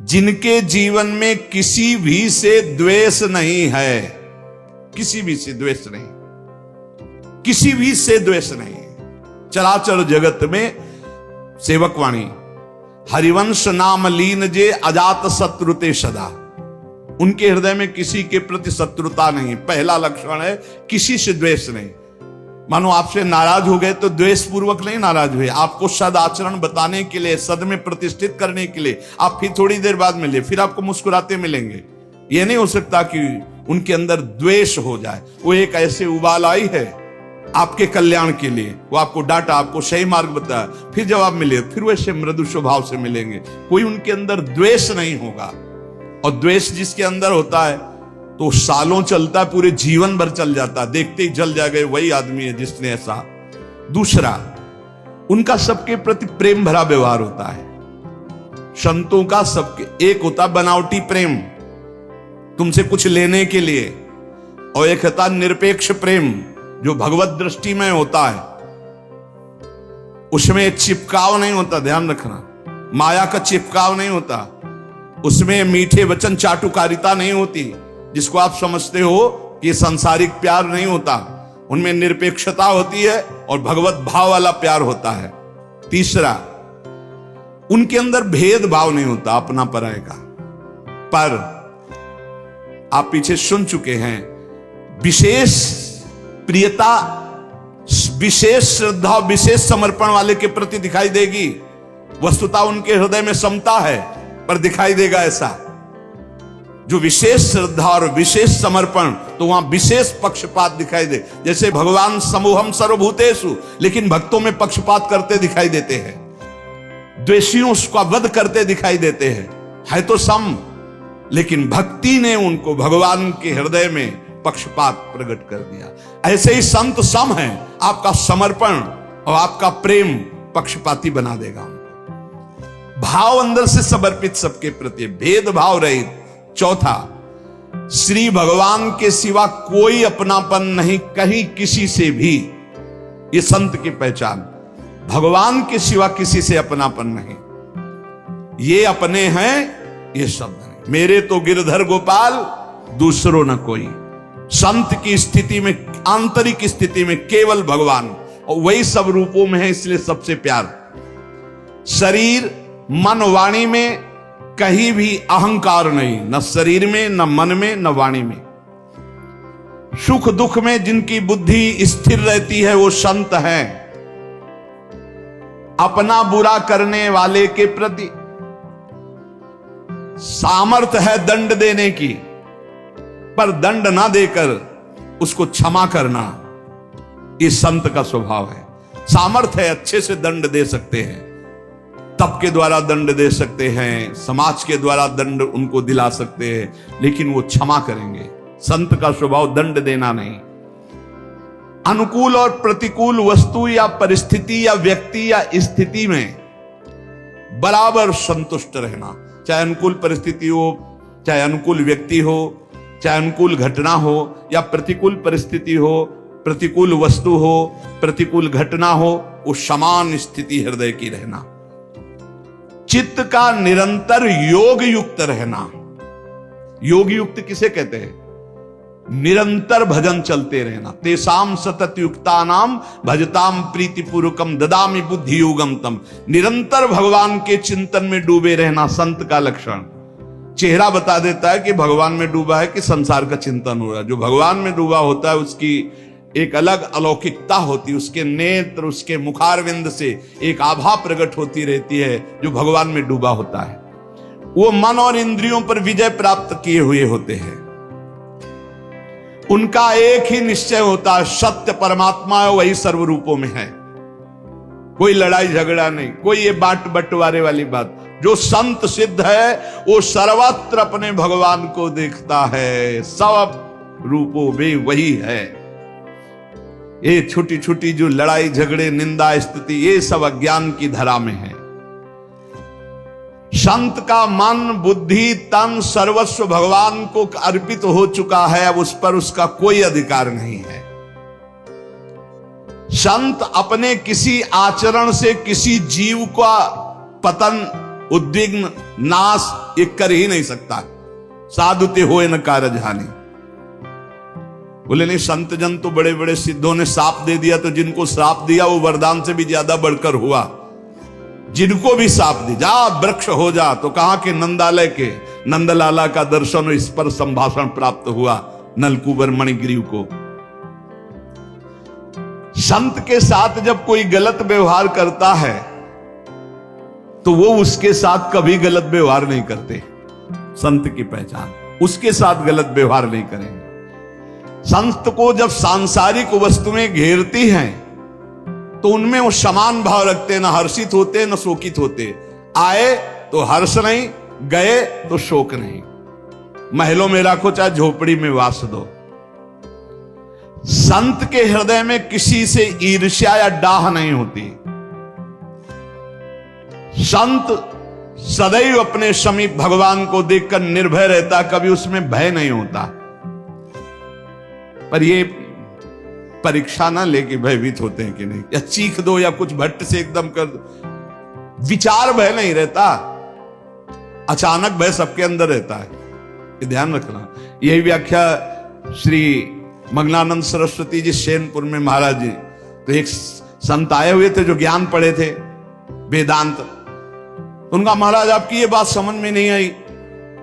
जिनके जीवन में किसी भी से द्वेष नहीं है, किसी भी से द्वेष नहीं, किसी भी से द्वेष नहीं, चराचर जगत में सेवकवाणी हरिवंश नाम लीन जे अजात शत्रुते सदा, उनके हृदय में किसी के प्रति शत्रुता नहीं। पहला लक्षण है किसी से द्वेष नहीं। मानो आपसे नाराज हो गए तो द्वेष पूर्वक नहीं नाराज हुए, आपको सद आचरण बताने के लिए, सद में प्रतिष्ठित करने के लिए आप फिर थोड़ी देर बाद मिले, फिर आपको मुस्कुराते मिलेंगे। यह नहीं हो सकता कि उनके अंदर द्वेष हो जाए। वो एक ऐसे उबाल आई है आपके कल्याण के लिए, वो आपको डांटा, आपको सही मार्ग बताया, फिर जब आप मिले फिर वैसे मृदु स्वभाव से मिलेंगे। कोई उनके अंदर द्वेष नहीं होगा। और द्वेष जिसके अंदर होता है तो सालों चलता है, पूरे जीवन भर चल जाता है, देखते ही जल जाएगा वही आदमी है जिसने ऐसा। दूसरा, उनका सबके प्रति प्रेम भरा व्यवहार होता है। संतों का सबके एक होता बनावटी प्रेम, तुमसे कुछ लेने के लिए, और एक होता निरपेक्ष प्रेम जो भगवत दृष्टि में होता है। उसमें चिपकाव नहीं होता, ध्यान रखना, माया का चिपकाव नहीं होता, उसमें मीठे वचन चाटुकारिता नहीं होती जिसको आप समझते हो कि ये सांसारिक प्यार नहीं होता। उनमें निरपेक्षता होती है और भगवत भाव वाला प्यार होता है। तीसरा, उनके अंदर भेदभाव नहीं होता अपना पराये का। पर आप पीछे सुन चुके हैं, विशेष प्रियता, विशेष श्रद्धा, विशेष समर्पण वाले के प्रति दिखाई देगी। वस्तुतः उनके हृदय में समता है, पर दिखाई देगा ऐसा जो विशेष श्रद्धा और विशेष समर्पण, तो वहां विशेष पक्षपात दिखाई दे। जैसे भगवान समूहम सर्वभूतेषु, लेकिन भक्तों में पक्षपात करते दिखाई देते हैं, द्वेषियों का वध करते दिखाई देते हैं। है तो सम, लेकिन भक्ति ने उनको भगवान के हृदय में पक्षपात प्रकट कर दिया। ऐसे ही संत सम है, आपका समर्पण और आपका प्रेम पक्षपाती बना देगा उनको। भाव अंदर से समर्पित सबके प्रति, भेदभाव रहित। चौथा, श्री भगवान के सिवा कोई अपनापन नहीं कहीं किसी से भी। ये संत की पहचान, भगवान के सिवा किसी से अपनापन नहीं। ये अपने हैं, ये शब्द नहीं। मेरे तो गिरधर गोपाल, दूसरों न कोई। संत की स्थिति में, आंतरिक स्थिति में केवल भगवान, और वही सब रूपों में है, इसलिए सबसे प्यार। शरीर मन वाणी में कहीं भी अहंकार नहीं, न शरीर में, न मन में, न वाणी में। सुख दुख में जिनकी बुद्धि स्थिर रहती है वो संत हैं। अपना बुरा करने वाले के प्रति सामर्थ्य है दंड देने की, पर दंड ना देकर उसको क्षमा करना, ये संत का स्वभाव है। सामर्थ्य है, अच्छे से दंड दे सकते हैं, तप के द्वारा दंड दे सकते हैं, समाज के द्वारा दंड उनको दिला सकते हैं, लेकिन वो क्षमा करेंगे। संत का स्वभाव दंड देना नहीं। अनुकूल और प्रतिकूल वस्तु या परिस्थिति या व्यक्ति या स्थिति में बराबर संतुष्ट रहना। चाहे अनुकूल परिस्थिति हो, चाहे अनुकूल व्यक्ति हो, चाहे अनुकूल घटना हो या प्रतिकूल परिस्थिति हो, प्रतिकूल वस्तु हो, प्रतिकूल घटना हो, वो समान स्थिति हृदय की रहना। चित्त का निरंतर योग युक्त रहना। योग युक्त किसे कहते हैं? निरंतर भजन चलते रहना। तेसाम सतत युक्ता नाम भजताम प्रीतिपूर्वकम ददामि बुद्धि योगम तम। निरंतर भगवान के चिंतन में डूबे रहना संत का लक्षण। चेहरा बता देता है कि भगवान में डूबा है कि संसार का चिंतन हो रहा है। जो भगवान में डूबा होता है उसकी एक अलग अलौकिकता होती है, उसके नेत्र, उसके मुखारविंद से एक आभा प्रकट होती रहती है। जो भगवान में डूबा होता है वो मन और इंद्रियों पर विजय प्राप्त किए हुए होते हैं। उनका एक ही निश्चय होता है, सत्य परमात्मा है, वही सर्व रूपों में है। कोई लड़ाई झगड़ा नहीं, कोई ये बांट बंटवारे वाली बात। जो संत सिद्ध है वो सर्वत्र अपने भगवान को देखता है, सब रूपों में वही है। ये छोटी छोटी जो लड़ाई झगड़े, निंदा, स्तुति, ये सब अज्ञान की धरा में है। संत का मन, बुद्धि, तन सर्वस्व भगवान को अर्पित हो चुका है। अब उस पर उसका कोई अधिकार नहीं है। संत अपने किसी आचरण से किसी जीव का पतन उद्विग्न नाश ये कर ही नहीं सकता। साधुते होए न कारज हानि। बोले नहीं, संत जन तो बड़े बड़े सिद्धों ने साप दे दिया, तो जिनको साप दिया वो वरदान से भी ज्यादा बढ़कर हुआ। जिनको भी साप दी, जा वृक्ष हो जा, तो कहा कि नंदालय के नंदलाला का दर्शन और इस पर संभाषण प्राप्त हुआ नलकुबर मणिग्रीव को। संत के साथ जब कोई गलत व्यवहार करता है तो वो उसके साथ कभी गलत व्यवहार नहीं करते। संत की पहचान, उसके साथ गलत व्यवहार नहीं करेंगे। संत को जब सांसारिक वस्तुएं घेरती हैं तो उनमें वो समान भाव रखते, न हर्षित होते न शोकित होते। आए तो हर्ष नहीं, गए तो शोक नहीं। महलों में रखो चाहे झोपड़ी में वास दो। संत के हृदय में किसी से ईर्ष्या या डाह नहीं होती। संत सदैव अपने समीप भगवान को देखकर निर्भय रहता, कभी उसमें भय नहीं होता। पर ये परीक्षा ना लेके भयभीत होते हैं कि नहीं, या चीख दो या कुछ भट्ट से एकदम कर दो। विचार भय नहीं रहता, अचानक भय सबके अंदर रहता है, ये ध्यान रखना। यही व्याख्या श्री मग्नानंद सरस्वती जी सेनपुर में महाराज जी, तो एक संत आए हुए थे जो ज्ञान पढ़े थे वेदांत। उनका महाराज आपकी ये बात समझ में नहीं आई।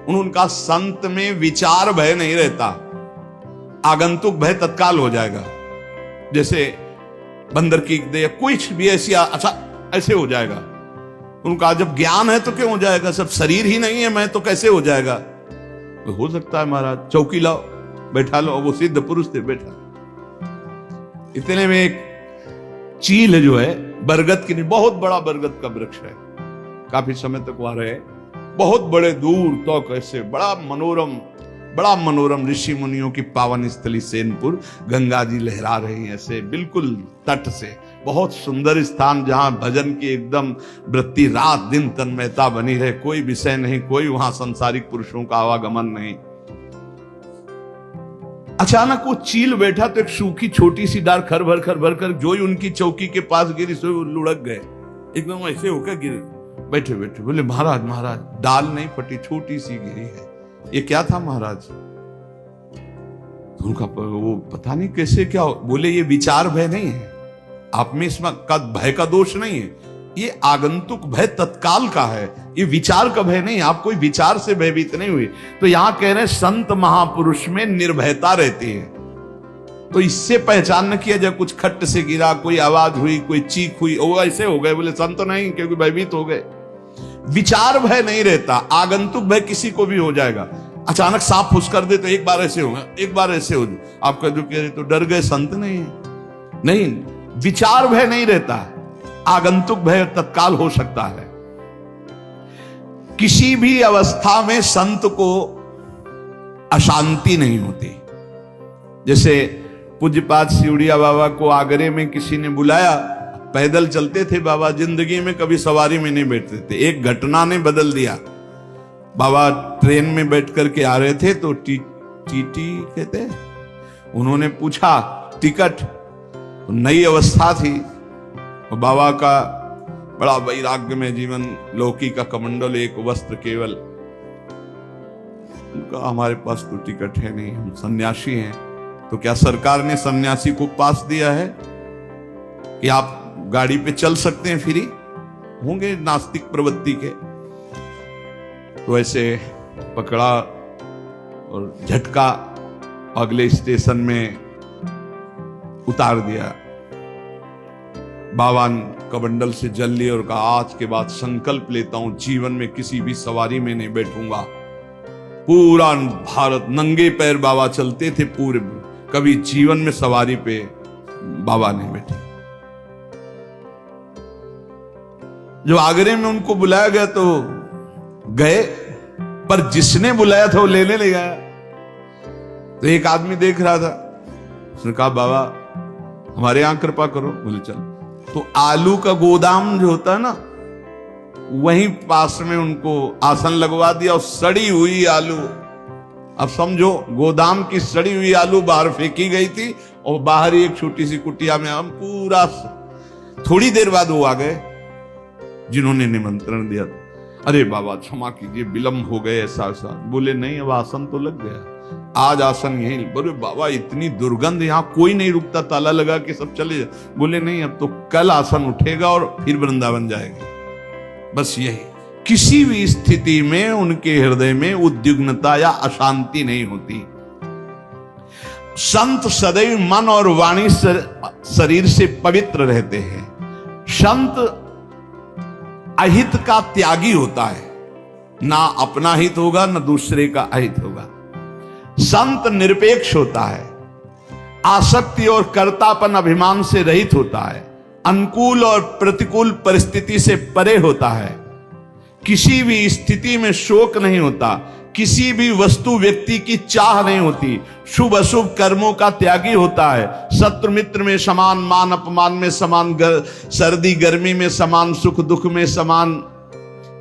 उनका संत में विचार भय नहीं रहता, आगंतुक भय तत्काल हो जाएगा। जैसे बंदर की दे कुछ भी ऐसी अच्छा ऐसे हो जाएगा। उनका जब ज्ञान है तो क्यों हो जाएगा, सब शरीर ही नहीं है मैं, तो कैसे हो जाएगा। तो हो सकता है महाराज चौकी लाओ बैठा लो, वो सिद्ध पुरुष थे बैठा। इतने में एक चील जो है बरगद की, बहुत बड़ा बरगद का वृक्ष है, काफी समय तक वहां रहे, बहुत बड़े दूर तक ऐसे बड़ा मनोरम ऋषि मुनियों की पावन स्थली सेनपुर, गंगा जी लहरा रही है ऐसे बिल्कुल तट से। बहुत सुंदर स्थान जहां भजन की एकदम वृत्ति रात दिन तन्मयता बनी रहे, कोई विषय नहीं, कोई वहां सांसारिक पुरुषों का आवागमन नहीं। अचानक वो चील बैठा तो एक सूखी छोटी सी डाल खर भर कर जो ही उनकी चौकी के पास गिरी सो लुढ़क गए, एकदम ऐसे होकर गिरे। बैठे बोले महाराज डाल नहीं फटी, छोटी सी गिरी है, ये क्या था महाराज। तो उनका वो पता नहीं कैसे क्या बोले, ये विचार भय नहीं है, आप में इसमें का भय का दोष नहीं है, ये आगंतुक भय तत्काल का है, ये विचार का भय नहीं, आप कोई विचार से भयभीत नहीं हुए। तो यहां कह रहे हैं संत महापुरुष में निर्भयता रहती है। तो इससे पहचान न किया जब कुछ खट्ट से गिरा, कोई आवाज हुई, कोई चीख हुई, वो ऐसे हो गए, बोले संत नहीं, क्योंकि भयभीत हो गए। विचार भय नहीं रहता, आगंतुक भय किसी को भी हो जाएगा। अचानक सांप फुस कर दे तो एक बार ऐसे होगा, एक बार ऐसे हो जाए, आप कह दो कि तो डर गए, संत नहीं है। नहीं, विचार भय नहीं रहता, आगंतुक भय तत्काल हो सकता है। किसी भी अवस्था में संत को अशांति नहीं होती। जैसे पूज्यपाद सिउड़िया बाबा को आगरे में किसी ने बुलाया, पैदल चलते थे बाबा, जिंदगी में कभी सवारी में नहीं बैठते थे। एक घटना ने बदल दिया। बाबा ट्रेन में बैठ करके आ रहे थे तो टीटी कहते हैं, उन्होंने पूछा टिकट, तो नई अवस्था थी और बाबा का बड़ा वैराग्य में जीवन, लौकी का कमंडल, एक वस्त्र केवल। उनका हमारे पास तो टिकट है नहीं, हम सन्यासी हैं। तो क्या सरकार ने सन्यासी को पास दिया है कि आप गाड़ी पे चल सकते हैं, फ्री होंगे नास्तिक प्रवृत्ति के। तो ऐसे पकड़ा और झटका अगले स्टेशन में उतार दिया। बाबा कमंडल से जल लिए और कहा आज के बाद संकल्प लेता हूं जीवन में किसी भी सवारी में नहीं बैठूंगा। पूरा भारत नंगे पैर बाबा चलते थे, पूरे कभी जीवन में सवारी पे बाबा नहीं बैठे। जो आगरे में उनको बुलाया गया तो गए, पर जिसने बुलाया था वो लेने ले गया। तो एक आदमी देख रहा था, उसने कहा बाबा हमारे यहां कृपा करो। बोले चल। तो आलू का गोदाम जो होता है ना, वहीं पास में उनको आसन लगवा दिया और सड़ी हुई आलू, अब समझो गोदाम की सड़ी हुई आलू बाहर फेंकी गई थी और बाहर ही एक छोटी सी कुटिया में हम पूरा। थोड़ी देर बाद वो आ गए जिन्होंने निमंत्रण दिया था। अरे बाबा क्षमा कीजिए, विलंब हो गए, ऐसा ऐसा। बोले नहीं, अब आसन तो लग गया, आज आसन यहीं। बोले बाबा इतनी दुर्गंध, यहाँ कोई नहीं रुकता, ताला लगा के सब चले जाए। बोले नहीं, अब तो कल आसन उठेगा और फिर वृंदावन जाएगा। बस यही, किसी भी स्थिति में उनके हृदय में उद्विग्नता या अशांति नहीं होती। संत सदैव मन और वाणी शरीर से पवित्र रहते हैं। संत अहित का त्यागी होता है, ना अपना हित होगा ना दूसरे का अहित होगा। संत निरपेक्ष होता है, आसक्ति और कर्तापन अभिमान से रहित होता है, अनुकूल और प्रतिकूल परिस्थिति से परे होता है, किसी भी स्थिति में शोक नहीं होता, किसी भी वस्तु व्यक्ति की चाह नहीं होती, शुभ अशुभ कर्मों का त्यागी होता है, शत्रु मित्र में समान, मान अपमान में समान, सर्दी गर्मी में समान, सुख दुख में समान,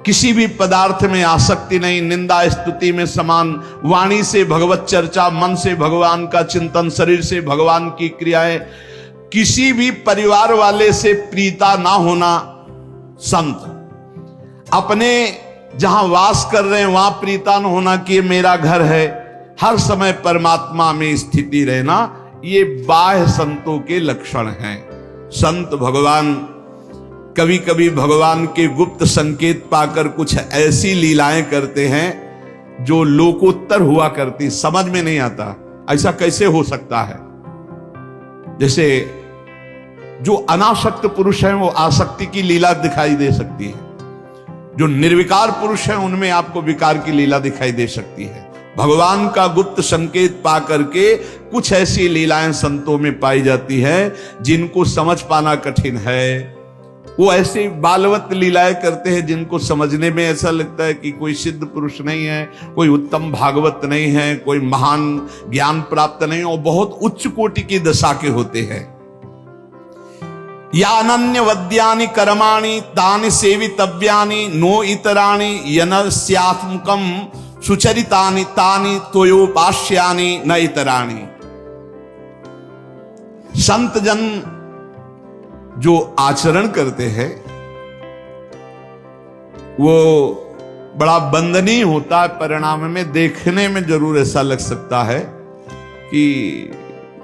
किसी भी पदार्थ में आसक्ति नहीं, निंदा स्तुति में समान, वाणी से भगवत चर्चा, मन से भगवान का चिंतन, शरीर से भगवान की क्रियाएं, किसी भी परिवार वाले से प्रीता ना होना। संत अपने जहां वास कर रहे हैं वहां प्रीता न होना कि मेरा घर है, हर समय परमात्मा में स्थिति रहना, ये बाह्य संतों के लक्षण हैं। संत भगवान कभी कभी भगवान के गुप्त संकेत पाकर कुछ ऐसी लीलाएं करते हैं जो लोकोत्तर हुआ करती, समझ में नहीं आता ऐसा कैसे हो सकता है। जैसे जो अनासक्त पुरुष हैं वो आसक्ति की लीला दिखाई दे सकती है, जो निर्विकार पुरुष है उनमें आपको विकार की लीला दिखाई दे सकती है। भगवान का गुप्त संकेत पा करके कुछ ऐसी लीलाएं संतों में पाई जाती है जिनको समझ पाना कठिन है। वो ऐसे बालवत लीलाएं करते हैं जिनको समझने में ऐसा लगता है कि कोई सिद्ध पुरुष नहीं है, कोई उत्तम भागवत नहीं है, कोई महान ज्ञान प्राप्त नहीं, और बहुत उच्च कोटि की दशा के होते हैं। या अनन्य वद्यानि कर्माणि तानि सेवितव्यानि नो इतराणि यनस्यात्मकं सुचरितानि तानि तोयोपास्यानि न इतराणि। संत जन जो आचरण करते हैं वो बड़ा बंदनीय होता है, परिणाम में देखने में जरूर ऐसा लग सकता है कि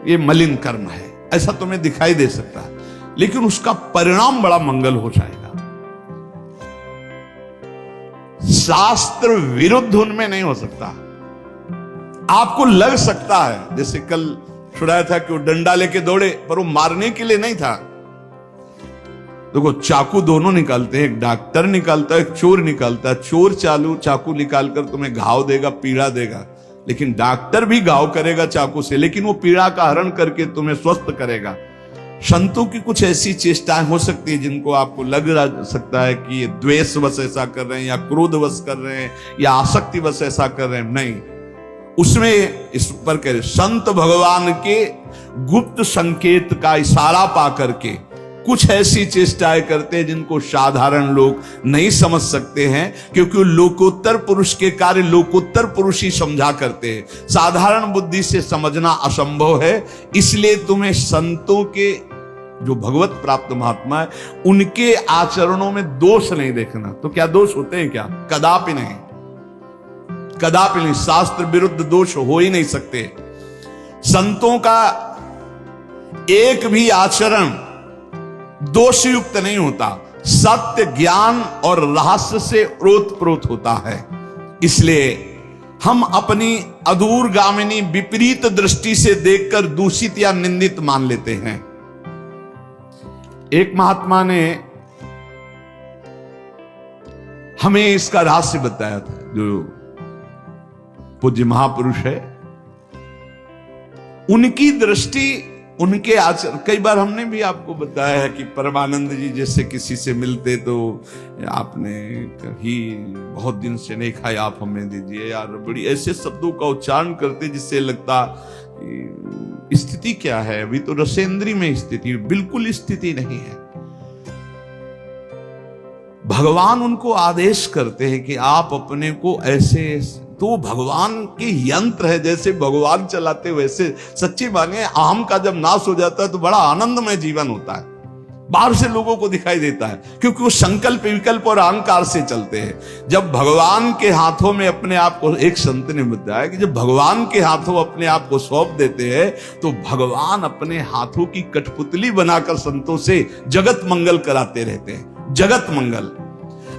ये मलिन कर्म है, ऐसा तुम्हें दिखाई दे सकता है, लेकिन उसका परिणाम बड़ा मंगल हो जाएगा। शास्त्र विरुद्ध उनमें नहीं हो सकता। आपको लग सकता है, जैसे कल सुनाया था कि वो डंडा लेके दौड़े, पर वो मारने के लिए नहीं था। देखो चाकू दोनों निकालते हैं, एक डॉक्टर निकालता है, एक चोर निकालता है। चोर चाकू निकालकर तुम्हें घाव देगा, पीड़ा देगा, लेकिन डॉक्टर भी घाव करेगा चाकू से, लेकिन वो पीड़ा का हरण करके तुम्हें स्वस्थ करेगा। संतों की कुछ ऐसी चेष्टाएं हो सकती है जिनको आपको लग सकता है कि ये द्वेषवश ऐसा कर रहे हैं, या क्रोधवश कर रहे हैं, या आसक्तिवश ऐसा कर रहे हैं। नहीं, उसमें इस पर कह रहे संत भगवान के गुप्त संकेत का इशारा पा करके कुछ ऐसी चेष्टाएं करते हैं जिनको साधारण लोग नहीं समझ सकते हैं, क्योंकि लोकोत्तर पुरुष के कार्य लोकोत्तर पुरुष ही समझा करते हैं, साधारण बुद्धि से समझना असंभव है। इसलिए तुम्हें संतों के जो भगवत प्राप्त महात्मा है उनके आचरणों में दोष नहीं देखना। तो क्या दोष होते हैं क्या? कदापि नहीं, कदापि नहीं। शास्त्र विरुद्ध दोष हो ही नहीं सकते। संतों का एक भी आचरण दोषयुक्त नहीं होता, सत्य ज्ञान और रहस्य से ओतप्रोत होता है। इसलिए हम अपनी अदूरगामिनी विपरीत दृष्टि से देखकर दूषित या निंदित मान लेते हैं। एक महात्मा ने हमें इसका रहस्य बताया था, जो पूज्य महापुरुष है, उनकी दृष्टि, उनके आचरण। कई बार हमने भी आपको बताया है कि परमानंद जी जैसे किसी से मिलते तो आपने कहीं बहुत दिन से नहीं खाया, आप हमें दीजिए यार, बड़ी ऐसे शब्दों का उच्चारण करते जिससे लगता स्थिति क्या है, अभी तो रसेंद्री में स्थिति, बिल्कुल स्थिति नहीं है। भगवान उनको आदेश करते हैं कि आप अपने को ऐसे, तो भगवान के यंत्र है, जैसे भगवान चलाते वैसे। सच्ची माने अहम का जब नाश हो जाता है तो बड़ा आनंदमय जीवन होता है। बाहर से लोगों को दिखाई देता है, क्योंकि वो संकल्प विकल्प और अहंकार से चलते हैं। जब भगवान के हाथों में अपने आप को, एक संत ने बताया कि जब भगवान के हाथों अपने आप को सौंप देते हैं तो भगवान अपने हाथों की कठपुतली बनाकर संतों से जगत मंगल कराते रहते हैं, जगत मंगल।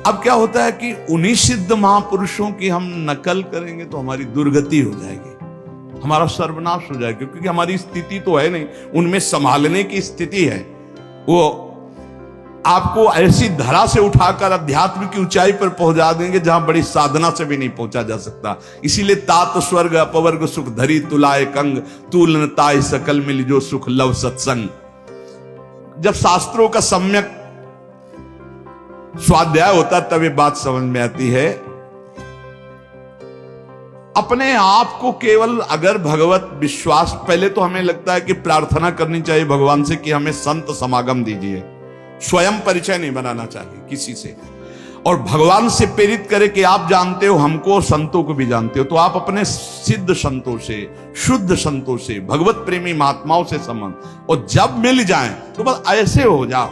अब क्या होता है कि उन्हीं सिद्ध महापुरुषों की हम नकल करेंगे तो हमारी दुर्गति हो जाएगी, हमारा सर्वनाश हो जाएगा, क्योंकि हमारी स्थिति तो है नहीं, उनमें संभालने की स्थिति है। वो आपको ऐसी धरा से उठाकर अध्यात्म की ऊंचाई पर पहुंचा देंगे जहां बड़ी साधना से भी नहीं पहुंचा जा सकता। इसीलिए तात स्वर्ग अपवर्ग सुख धरी तुलाए कंग, तूल न ताय सकल मिल जो सुख लव सत्संग। जब शास्त्रों का सम्यक स्वाध्याय होता है तब ये बात समझ में आती है। अपने आप को केवल अगर भगवत विश्वास, पहले तो हमें लगता है कि प्रार्थना करनी चाहिए भगवान से कि हमें संत समागम दीजिए, स्वयं परिचय नहीं बनाना चाहिए किसी से, और भगवान से प्रेरित करे कि आप जानते हो हमको, संतों को भी जानते हो, तो आप अपने सिद्ध संतों से, शुद्ध संतों से, भगवत प्रेमी महात्माओं से संबंध, और जब मिल जाएं तो बस ऐसे हो जाओ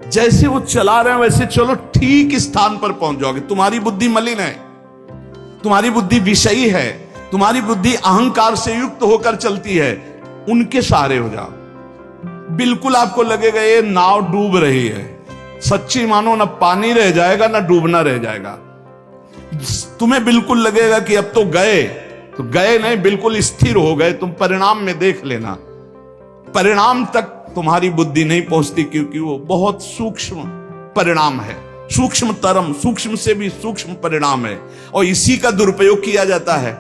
जैसे वो चला रहे हैं वैसे चलो, ठीक स्थान पर पहुंच जाओगे। तुम्हारी बुद्धि मलिन है, तुम्हारी बुद्धि विषयी है, तुम्हारी बुद्धि अहंकार से युक्त होकर चलती है, उनके सहारे हो जाओ। बिल्कुल आपको लगेगा ये नाव डूब रही है, सच्ची मानो, ना पानी रह जाएगा ना डूबना रह जाएगा। तुम्हें बिल्कुल लगेगा कि अब तो गए नहीं, बिल्कुल स्थिर हो गए। तुम परिणाम में देख लेना, परिणाम तक तुम्हारी बुद्धि नहीं पहुंचती, क्योंकि वो बहुत सूक्ष्म परिणाम है, सूक्ष्म तरम, सूक्ष्म से भी सूक्ष्म परिणाम है, और इसी का दुरुपयोग किया जाता है।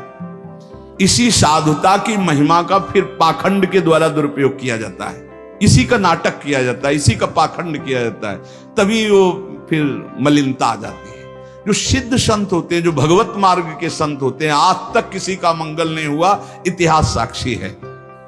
इसी साधुता की महिमा का फिर पाखंड के द्वारा दुरुपयोग किया जाता है, इसी का नाटक किया जाता है, इसी का पाखंड किया जाता है, तभी वो फिर मलिनता आ जाती है। जो सिद्ध संत होते हैं, जो भगवत मार्ग के संत होते हैं, आज तक किसी का मंगल नहीं हुआ, इतिहास साक्षी है।